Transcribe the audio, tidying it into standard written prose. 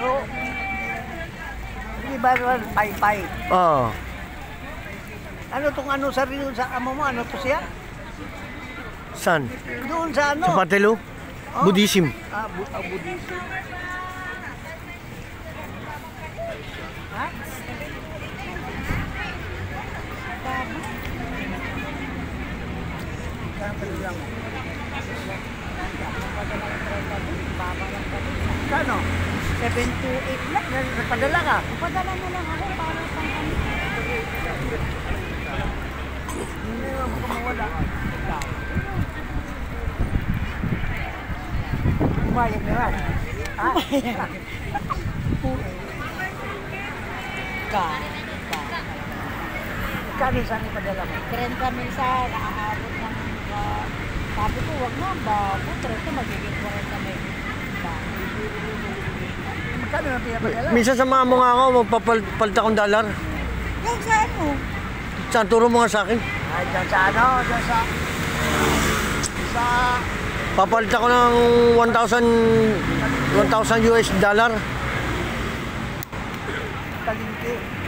Oo. Di ba naman, pay-pay? Oo. Ano tong ano sa rin sa amo mo? Ano to siya? Saan? Doon sa ano? Sa Patelo? Oh. Buddhism. Buddhism. Ha? Kano? 728 lang. Nagpadala ka? Padala na lang ako para pang ano. Hindi naman ako mawala. Umayag na lang. Ha? Kano saan ipadala mo? 30 minsan, naaabot ng sabi ko, wag na ba? Putre, ito magiging 40 may ba? Kano na pinapadala? Minsan samahan mo nga ako, magpapalit akong dollar. Yung sa ano? Saan, turo mo nga sa akin. Ay, dyan sa ano? Dyan sa... Papalit ako ng 1,000 US dollar. Talingki.